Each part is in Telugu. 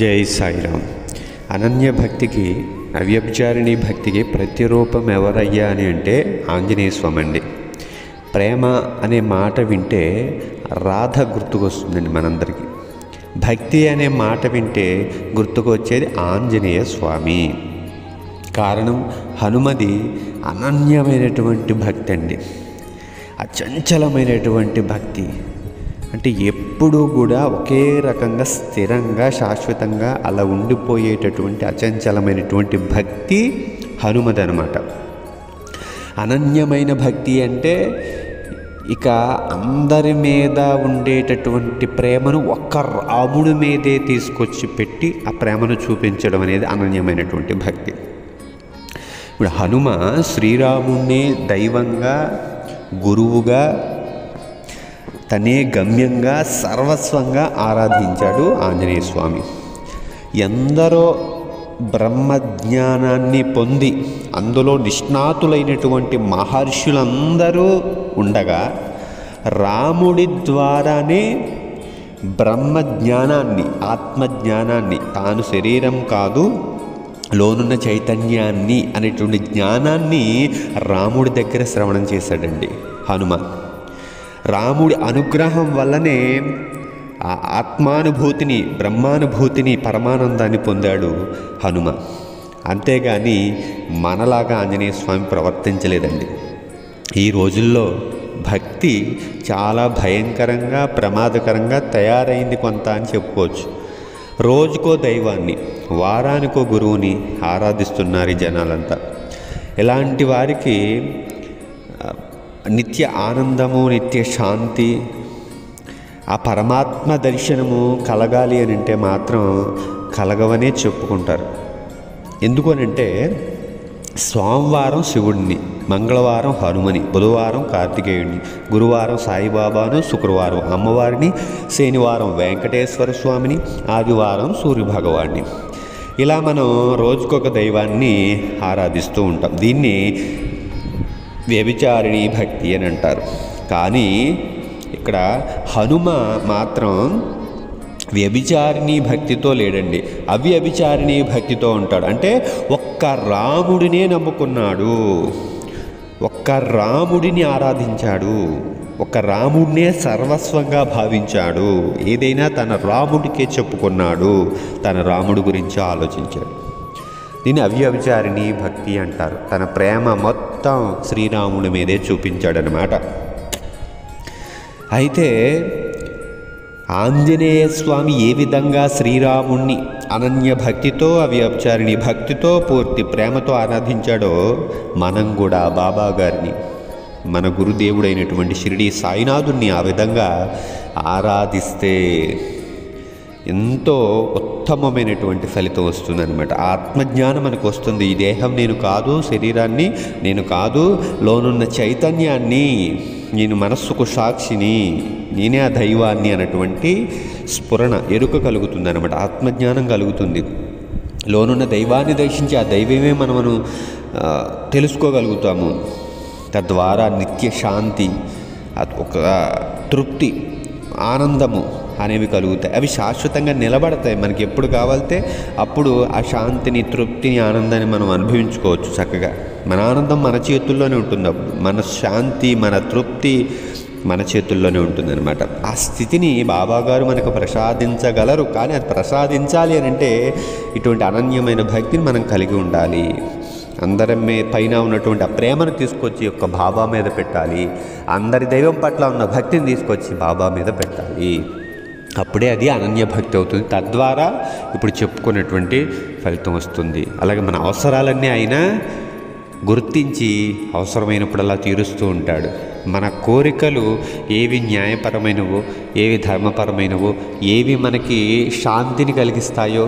జై సాయిరామ్. అనన్య భక్తికి, అవ్యభిచారిణి భక్తికి ప్రతిరూపం ఎవరయ్యా అని అంటే ఆంజనేయ స్వామి అండి. ప్రేమ అనే మాట వింటే రాధ గుర్తుకొస్తుందండి మనందరికీ. భక్తి అనే మాట వింటే గుర్తుకు వచ్చేది ఆంజనేయ స్వామి. కారణం హనుమది అనన్యమైనటువంటి భక్తి అండి, అచంచలమైనటువంటి భక్తి. అంటే ఎప్పుడూ కూడా ఒకే రకంగా స్థిరంగా శాశ్వతంగా అలా ఉండిపోయేటటువంటి అచంచలమైనటువంటి భక్తి హనుమది అనమాట. అనన్యమైన భక్తి అంటే ఇక అందరి మీద ఉండేటటువంటి ప్రేమను ఒక్క రాముడి మీదే తీసుకొచ్చి పెట్టి ఆ ప్రేమను చూపించడం అనేది అనన్యమైనటువంటి భక్తి. ఇప్పుడు హనుమ శ్రీరాముణ్ణి దైవంగా, గురువుగా, తనే గమ్యంగా, సర్వస్వంగా ఆరాధించాడు ఆంజనేయ స్వామి. ఎందరో బ్రహ్మజ్ఞానాన్ని పొంది అందులో నిష్ణాతులైనటువంటి మహర్షులందరూ ఉండగా రాముడి ద్వారానే బ్రహ్మజ్ఞానాన్ని, ఆత్మజ్ఞానాన్ని, తాను శరీరం కాదు లోనున్న చైతన్యాన్ని అనేటువంటి జ్ఞానాన్ని రాముడి దగ్గర శ్రవణం చేశాడండి హనుమ. రాముడి అనుగ్రహం వల్లనే ఆ ఆత్మానుభూతిని, బ్రహ్మానుభూతిని, పరమానందాన్ని పొందాడు హనుమ. అంతేగాని మనలాగా ఆంజనేయ స్వామి ప్రవర్తించలేదండి. ఈ రోజుల్లో భక్తి చాలా భయంకరంగా, ప్రమాదకరంగా తయారైంది కొంత అని చెప్పుకోవచ్చు. రోజుకో దైవాన్ని, వారానికో గురువుని ఆరాధిస్తున్నారు ఈ జనాలంతా. ఇలాంటి వారికి నిత్య ఆనందము, నిత్య శాంతి, ఆ పరమాత్మ దర్శనము కలగాలి అని అంటే మాత్రం కలగవనే చెప్పుకుంటారు. ఎందుకనంటే సోమవారం శివుడిని, మంగళవారం హనుమని, బుధవారం కార్తికేయుడిని, గురువారం సాయిబాబాను, శుక్రవారం అమ్మవారిని, శనివారం వెంకటేశ్వర స్వామిని, ఆదివారం సూర్యభగవాన్ని, ఇలా మనం రోజుకొక దైవాన్ని ఆరాధిస్తూ ఉంటాం. దీన్ని వ్యభిచారిణి భక్తి అని అంటారు. కానీ ఇక్కడ హనుమ మాత్రం వ్యభిచారిణి భక్తితో లేడండి, అవ్యభిచారిణి భక్తితో ఉంటాడు. అంటే ఒక్క రాముడినే నమ్ముకున్నాడు, ఒక్క రాముడిని ఆరాధించాడు, ఒక్క రాముడినే సర్వస్వంగా భావించాడు. ఏదైనా తన రాముడికే చెప్పుకున్నాడు, తన రాముడి గురించి ఆలోచించాడు. దీన్ని అవ్యభిచారిణి భక్తి అంటారు. తన ప్రేమ మొత్తం శ్రీరాముడి మీదే చూపించాడనమాట. అయితే ఆంజనేయ స్వామి ఏ విధంగా శ్రీరాముణ్ణి అనన్య భక్తితో, అవ్యభిచారిణి భక్తితో, పూర్తి ప్రేమతో ఆరాధించాడో మనం కూడా బాబా గారిని, మన గురుదేవుడైనటువంటి షిరిడి సాయినాథుణ్ణి ఆ విధంగా ఆరాధిస్తే ఎంతో ఉత్తమమైనటువంటి ఫలితం వస్తుందన్నమాట. ఆత్మజ్ఞానం మనకు వస్తుంది. ఈ దేహం నేను కాదు, శరీరాన్ని నేను కాదు, లోనున్న చైతన్యాన్ని, నేను మనస్సుకు సాక్షిని, నేనే ఆ దైవాన్ని అన్నటువంటి స్ఫురణ, ఎరుక కలుగుతుంది అన్నమాట. ఆత్మజ్ఞానం కలుగుతుంది. లోనున్న దైవాన్ని దర్శించి ఆ దైవమే మనము తెలుసుకోగలుగుతాము. తద్వారా నిత్య శాంతి, ఒక తృప్తి, ఆనందము అనేవి కలుగుతాయి. అవి శాశ్వతంగా నిలబడతాయి. మనకి ఎప్పుడు కావాలితే అప్పుడు ఆ శాంతిని, తృప్తిని, ఆనందాన్ని మనం అనుభవించుకోవచ్చు చక్కగా. మన ఆనందం మన చేతుల్లోనే ఉంటుంది. అప్పుడు మన శాంతి, మన తృప్తి మన చేతుల్లోనే ఉంటుందన్నమాట. ఆ స్థితిని బాబాగారు మనకు ప్రసాదించగలరు. కానీ అది ప్రసాదించాలి అని అంటే ఇటువంటి అనన్యమైన భక్తిని మనం కలిగి ఉండాలి. అందరి పైన ఉన్నటువంటి ఆ ప్రేమను తీసుకొచ్చి యొక్క బాబా మీద పెట్టాలి. అందరి దైవం పట్ల ఉన్న భక్తిని తీసుకొచ్చి బాబా మీద పెట్టాలి. అప్పుడే అది అనన్య భక్తి అవుతుంది. తద్వారా ఇప్పుడు చెప్పుకున్నటువంటి ఫలితం వస్తుంది. అలాగే మన అవసరాలన్నీ ఆయన గుర్తించి అవసరమైనప్పుడల్లా తీరుస్తూ ఉంటాడు. మన కోరికలు ఏవి న్యాయపరమైనవో, ఏవి ధర్మపరమైనవో, ఏవి మనకి శాంతిని కలిగిస్తాయో,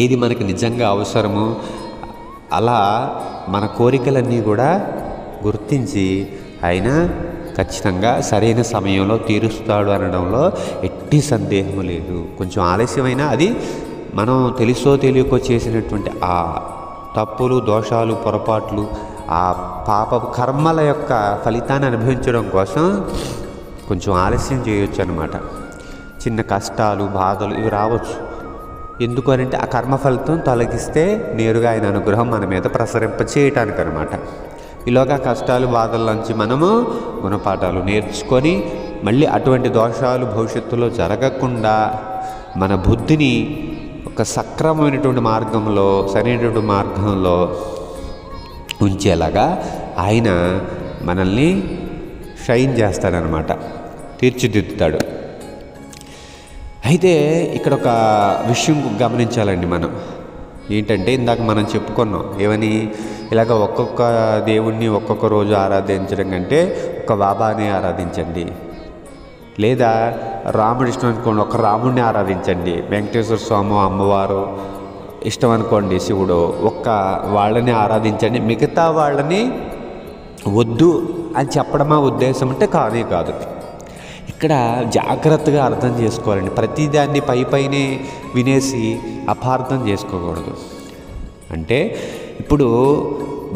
ఏది మనకి నిజంగా అవసరమో అలా మన కోరికలన్నీ కూడా గుర్తించి ఆయన ఖచ్చితంగా సరైన సమయంలో తీరుస్తాడు అనడంలో ఎట్టి సందేహం లేదు. కొంచెం ఆలస్యమైనా అది మనం తెలుసో తెలియకో చేసినటువంటి ఆ తప్పులు, దోషాలు, పొరపాట్లు, ఆ పాప కర్మల యొక్క ఫలితాన్ని అనుభవించడం కోసం కొంచెం ఆలస్యం చేయొచ్చు అన్నమాట. చిన్న కష్టాలు, బాధలు ఇవి రావచ్చు. ఎందుకు అని అంటే ఆ కర్మఫలితం తొలగిస్తే నేరుగా ఆయన అనుగ్రహం మన మీద ప్రసరింప చేయటానికి అనమాట. ఈలోగా కష్టాలు బాధల్లోంచి మనము గుణపాఠాలు నేర్చుకొని మళ్ళీ అటువంటి దోషాలు భవిష్యత్తులో జరగకుండా మన బుద్ధిని ఒక సక్రమమైనటువంటి మార్గంలో, సరైనటువంటి మార్గంలో ఉంచేలాగా ఆయన మనల్ని షైన్ చేస్తాడనమాట, తీర్చిదిద్దుతాడు. అయితే ఇక్కడ ఒక విషయం గమనించాలండి మనం. ఏంటంటే ఇందాక మనం చెప్పుకున్నాం ఏమని, ఇలాగ ఒక్కొక్క దేవుణ్ణి ఒక్కొక్క రోజు ఆరాధించడం కంటే ఒక బాబాని ఆరాధించండి, లేదా రాముడు ఇష్టం అనుకోండి ఒక రాముడిని ఆరాధించండి, వెంకటేశ్వర స్వామి అమ్మవారు ఇష్టం అనుకోండి శివుడు ఒక్క వాళ్ళని ఆరాధించండి, మిగతా వాళ్ళని వద్దు అని చెప్పడమా ఉద్దేశం అంటే కానే కాదు. ఇక్కడ జాగ్రత్తగా అర్థం చేసుకోవాలండి. ప్రతిదాన్ని పైనే వినేసి అపార్థం చేసుకోకూడదు. అంటే ఇప్పుడు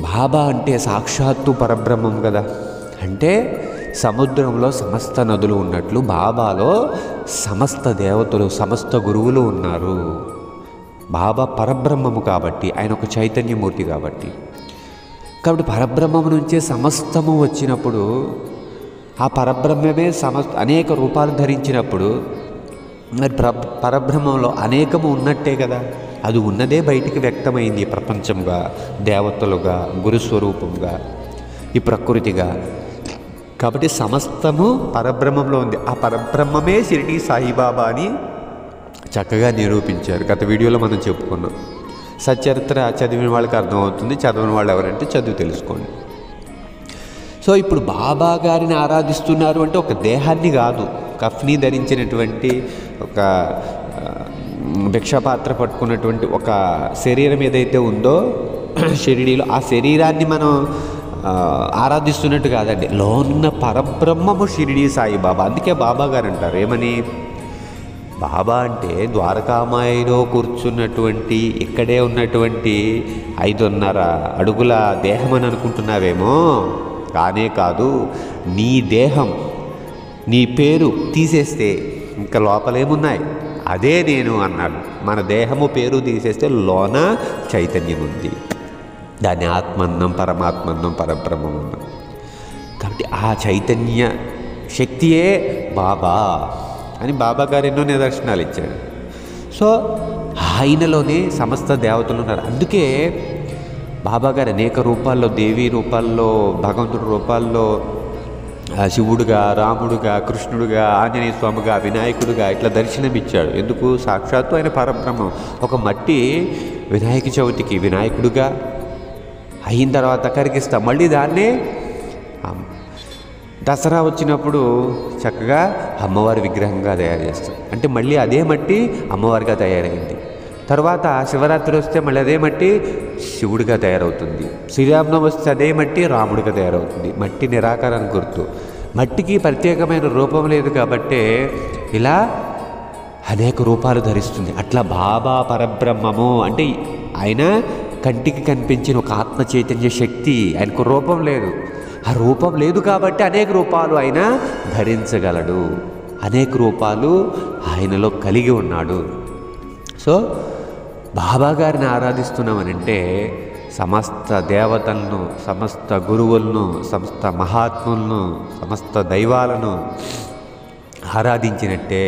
బాబా అంటే సాక్షాత్తు పరబ్రహ్మం కదా. అంటే సముద్రంలో సమస్త నదులు ఉన్నట్లు బాబాలో సమస్త దేవతలు, సమస్త గురువులు ఉన్నారు. బాబా పరబ్రహ్మము కాబట్టి, ఆయన ఒక చైతన్యమూర్తి కాబట్టి పరబ్రహ్మము నుంచే సమస్తము వచ్చినప్పుడు, ఆ పరబ్రహ్మమే అనేక రూపాలు ధరించినప్పుడు మరి పరబ్రహ్మంలో అనేకము ఉన్నట్టే కదా. అది ఉన్నదే బయటికి వ్యక్తమైంది ప్రపంచంగా, దేవతలుగా, గురుస్వరూపంగా, ఈ ప్రకృతిగా. కాబట్టి సమస్తము పరబ్రహ్మంలో ఉంది. ఆ పరబ్రహ్మమే షిరిడీ సాయిబాబా అని చక్కగా నిరూపించారు. గత వీడియోలో మనం చెప్పుకున్నాం. సచరిత్ర చదివిన వాళ్ళకి అర్థమవుతుంది, చదవని వాళ్ళు ఎవరంటే చదివి తెలుసుకోండి. సో ఇప్పుడు బాబా గారిని ఆరాధిస్తున్నారు అంటే ఒక దేహాన్ని కాదు, కఫ్ని ధరించినటువంటి ఒక భిక్షాపాత్ర పట్టుకున్నటువంటి ఒక శరీరం ఏదైతే ఉందో షిరిడీలో, ఆ శరీరాన్ని మనం ఆరాధిస్తున్నట్టు కాదండి. లోన్న పరబ్రహ్మము షిరిడీ సాయిబాబా. అందుకే బాబా గారు అంటారు ఏమని, బాబా అంటే ద్వారకామాయిలో కూర్చున్నటువంటి, ఇక్కడే ఉన్నటువంటి 5.5 అడుగుల దేహం అని అనుకుంటున్నావేమో, కానే కాదు. నీ దేహం, నీ పేరు తీసేస్తే ఇంకా లోపలేమున్నాయి, అదే నేను అన్నాడు. మన దేహము పేరు తీసేస్తే లోన చైతన్యం ఉంది, దాన్ని ఆత్మన్నం, పరమాత్మన్నం, పరబ్రహ్మం అన్నాం. కాబట్టి ఆ చైతన్య శక్తియే బాబా అని బాబా గారు ఎన్నో నిదర్శనాలు ఇచ్చాడు. సో ఆయనలోనే సమస్త దేవతలు ఉన్నారు. అందుకే బాబా గారు అనేక రూపాల్లో, దేవీ రూపాల్లో, భగవంతుడి రూపాల్లో, శివుడుగా, రాముడుగా, కృష్ణుడుగా, ఆంజనేయ స్వామిగా, వినాయకుడుగా ఇట్లా దర్శనమిచ్చాడు. ఎందుకు? సాక్షాత్తు ఆయన పరబ్రహ్మం. ఒక మట్టి వినాయక చవితికి వినాయకుడుగా అయిన తర్వాత కరిగిస్తాం, మళ్ళీ దాన్నే దసరా వచ్చినప్పుడు చక్కగా అమ్మవారి విగ్రహంగా తయారు చేస్తాం. అంటే మళ్ళీ అదే మట్టి అమ్మవారిగా తయారైంది. తర్వాత శివరాత్రి వస్తే మళ్ళీ అదే మట్టి శివుడిగా తయారవుతుంది. శ్రీరామనవమి వస్తే అదే మట్టి రాముడిగా తయారవుతుంది. మట్టి నిరాకారానికి గుర్తు. మట్టికి ప్రత్యేకమైన రూపం లేదు కాబట్టి ఇలా అనేక రూపాలు ధరిస్తుంది. అట్లా బాబా పరబ్రహ్మము అంటే ఆయన కంటికి కనిపించిన ఒక ఆత్మ చైతన్య శక్తి. ఆయనకు రూపం లేదు. ఆ రూపం లేదు కాబట్టి అనేక రూపాలు ఆయన ధరించగలడు, అనేక రూపాలు ఆయనలో కలిగి ఉన్నాడు. సో బాబా గారిని ఆరాధిస్తున్నామనంటే సమస్త దేవతలను, సమస్త గురువులను, సమస్త మహాత్ములను, సమస్త దైవాలను ఆరాధించినట్టే.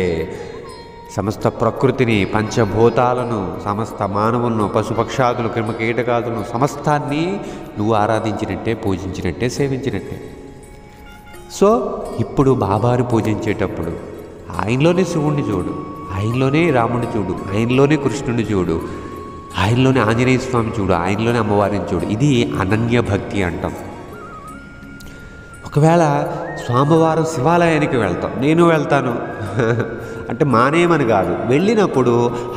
సమస్త ప్రకృతిని, పంచభూతాలను, సమస్త మానవులను, పశుపక్షాదులు, క్రిమకీటకాదులను సమస్తాన్ని నువ్వు ఆరాధించినట్టే, పూజించినట్టే, సేవించినట్టే. సో ఇప్పుడు బాబాను పూజించేటప్పుడు ఆయనలోనే శివుణ్ణి చూడు, ఆయనలోనే రాముడిని చూడు, ఆయనలోనే కృష్ణుడిని చూడు, ఆయనలోనే ఆంజనేయ స్వామి చూడు, ఆయనలోనే అమ్మవారిని చూడు. ఇది అనన్య భక్తి అంటాం. ఒకవేళ సోమవారం శివాలయానికి వెళ్తాం, నేను వెళ్తాను అంటే మానేమని కాదు, వెళ్ళినప్పుడు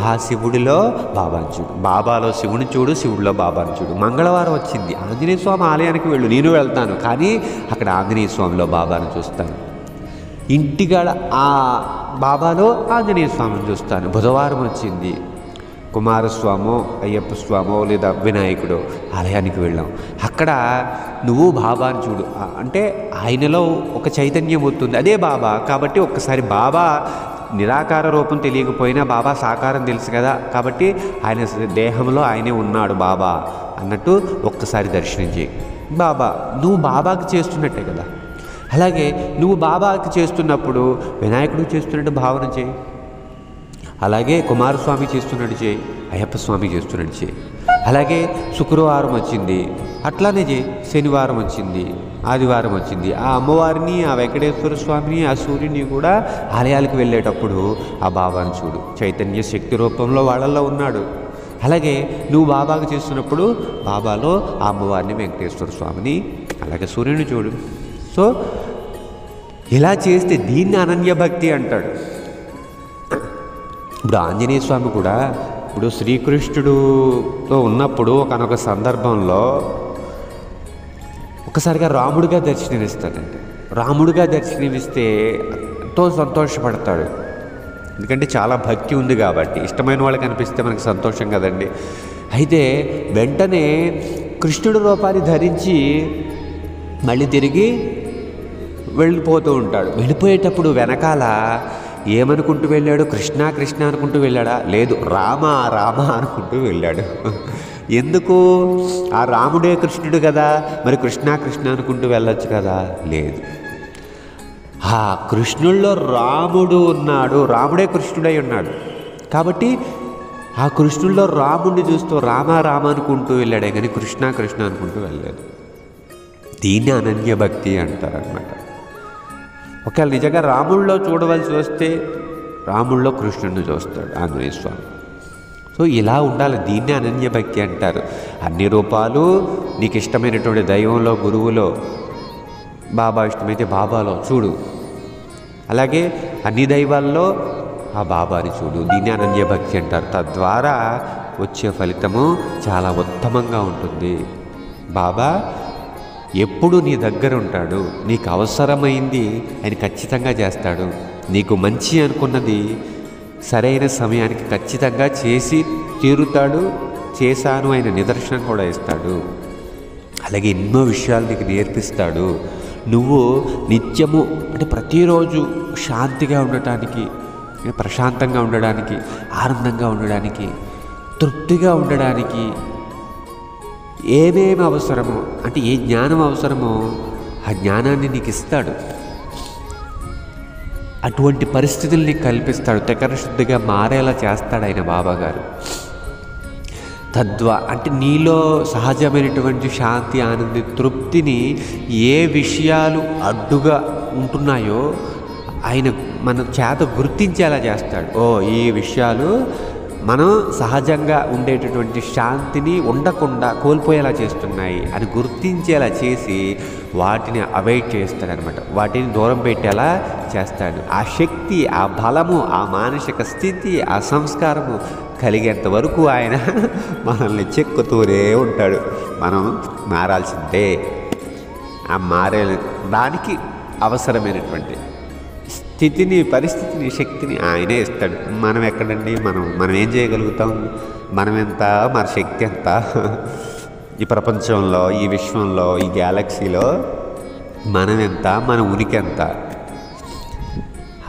ఆ శివుడిలో బాబాని చూడు, బాబాలో శివుని చూడు, శివుడిలో బాబాని చూడు. మంగళవారం వచ్చింది, ఆంజనేయ స్వామి ఆలయానికి వెళ్ళు, నేను వెళ్తాను, కానీ అక్కడ ఆంజనేయ స్వామిలో బాబాను చూస్తాను. ఇంటికాడ ఆ బాబాలో ఆంజనేయ స్వామిని చూస్తాను. బుధవారం వచ్చింది, కుమారస్వామో, అయ్యప్ప స్వామో లేదా వినాయకుడో ఆలయానికి వెళ్ళాం, అక్కడ నువ్వు బాబాని చూడు. అంటే ఆయనలో ఒక చైతన్యం అవుతుంది, అదే బాబా. కాబట్టి ఒక్కసారి బాబా నిరాకార రూపం తెలియకపోయినా బాబా సాకారం తెలుసు కదా, కాబట్టి ఆయన దేహంలో ఆయనే ఉన్నాడు బాబా అన్నట్టు ఒక్కసారి దర్శనం చేయి. బాబా నువ్వు బాబాకి చేస్తున్నట్టే కదా, అలాగే నువ్వు బాబాకి చేస్తున్నప్పుడు వినాయకుడికి చేస్తున్నట్టు భావన చేయి, అలాగే కుమారస్వామి చేస్తున్నట్టు చేయి, అయ్యప్ప స్వామి చేస్తున్నట్టు చేయి. అలాగే శుక్రవారం వచ్చింది అట్లానే చేయి, శనివారం వచ్చింది, ఆదివారం వచ్చింది, ఆ అమ్మవారిని, ఆ వెంకటేశ్వర స్వామిని, ఆ సూర్యుని కూడా ఆలయాలకు వెళ్ళేటప్పుడు ఆ బాబాను చూడు, చైతన్య శక్తి రూపంలో వాళ్ళల్లో ఉన్నాడు. అలాగే నువ్వు బాబాకు చేస్తున్నప్పుడు బాబాలో ఆ అమ్మవారిని, వెంకటేశ్వర స్వామిని, అలాగే సూర్యుని చూడు. సో ఇలా చేస్తే దీన్ని అనన్య భక్తి అంటాడు. ఇప్పుడు ఆంజనేయ స్వామి కూడా ఇప్పుడు శ్రీకృష్ణుడుతో ఉన్నప్పుడు ఒకనొక సందర్భంలో ఒకసారిగా రాముడిగా దర్శనమిస్తాడండి. రాముడిగా దర్శనమిస్తే ఎంతో సంతోషపడతాడు, ఎందుకంటే చాలా భక్తి ఉంది కాబట్టి. ఇష్టమైన వాళ్ళకి అనిపిస్తే మనకి సంతోషం కదండి. అయితే వెంటనే కృష్ణుడి రూపాన్ని ధరించి మళ్ళీ తిరిగి వెళ్ళిపోతూ ఉంటాడు. వెళ్ళిపోయేటప్పుడు వెనకాల ఏమనుకుంటూ వెళ్ళాడు? కృష్ణ కృష్ణ అనుకుంటూ వెళ్ళాడా? లేదు, రామ రామ అనుకుంటూ వెళ్ళాడు. ఎందుకు? ఆ రాముడే కృష్ణుడు కదా, మరి కృష్ణ కృష్ణ అనుకుంటూ వెళ్ళొచ్చు కదా? లేదు, ఆ కృష్ణుల్లో రాముడు ఉన్నాడు, రాముడే కృష్ణుడై ఉన్నాడు కాబట్టి ఆ కృష్ణుల్లో రాముడిని చూస్తూ రామ రామ అనుకుంటూ వెళ్ళాడే కానీ కృష్ణ కృష్ణ అనుకుంటూ వెళ్ళలేదు. దీన్ని అనన్య భక్తి అంటారనమాట. ఒకవేళ నిజంగా రాముల్లో చూడవలసి వస్తే రాముల్లో కృష్ణుడిని చూస్తాడు ఆంజనేయ స్వామి. సో ఇలా ఉండాలి, దీన్నే అనన్య భక్తి అంటారు. అన్ని రూపాలు నీకు ఇష్టమైనటువంటి దైవంలో, గురువులో, బాబా ఇష్టమైతే బాబాలో చూడు, అలాగే అన్ని దైవాల్లో ఆ బాబాని చూడు, దీన్ని అనన్య భక్తి అంటారు. తద్వారా వచ్చే ఫలితము చాలా ఉత్తమంగా ఉంటుంది. బాబా ఎప్పుడు నీ దగ్గర ఉంటాడు, నీకు అవసరమైంది ఆయన ఖచ్చితంగా చేస్తాడు, నీకు మంచి అనుకున్నది సరైన సమయానికి ఖచ్చితంగా చేసి తీరుతాడు, చేశాను ఆయన నిదర్శనం కూడా ఇస్తాడు. అలాగే ఎన్నో విషయాలు నీకు నేర్పిస్తాడు. నువ్వు నిత్యము అంటే ప్రతిరోజు శాంతిగా ఉండటానికి, ప్రశాంతంగా ఉండడానికి, ఆనందంగా ఉండడానికి, తృప్తిగా ఉండడానికి ఏమేమి అవసరమో అంటే ఏ జ్ఞానం అవసరమో ఆ జ్ఞానాన్ని నీకు ఇస్తాడు. అటువంటి పరిస్థితులు నీకు కల్పిస్తాడు, త్రికరణ శుద్ధిగా మారేలా చేస్తాడు ఆయన బాబాగారు. అంటే నీలో సహజమైనటువంటి శాంతి, ఆనంది, తృప్తిని ఏ విషయాలు అడ్డుగా ఉంటున్నాయో ఆయన మన చేత గుర్తించేలా చేస్తాడు. ఓ ఈ విషయాలు మనం సహజంగా ఉండేటటువంటి శాంతిని ఉండకుండా కోల్పోయేలా చేస్తున్నాయి అని గుర్తించేలా చేసి వాటిని అవాయిడ్ చేస్తాడనమాట, వాటిని దూరం పెట్టేలా చేస్తాడు. ఆ శక్తి, ఆ బలము, ఆ మానసిక స్థితి, ఆ సంస్కారము కలిగేంత వరకు ఆయన మనల్ని చెక్కుతూనే ఉంటాడు. మనం మారాల్సిందే. ఆ మారే దానికి అవసరమైనటువంటి స్థితిని, పరిస్థితిని, శక్తిని ఆయనే ఇస్తాడు. మనం ఎక్కడండి, మనం ఏం చేయగలుగుతాం? మనం ఎంత, మన శక్తి ఎంత? ఈ ప్రపంచంలో, ఈ విశ్వంలో, ఈ గ్యాలక్సీలో మనం ఎంత, మన ఉనికి ఎంత?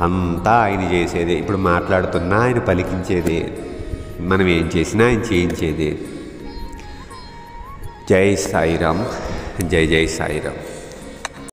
అంతా ఆయన చేసేదే. ఇప్పుడు మాట్లాడుతున్నా ఆయన పలికించేదే, మనం ఏం చేసినా ఆయన చేయించేదే. జై సాయిరామ్, జై జై సాయిరామ్.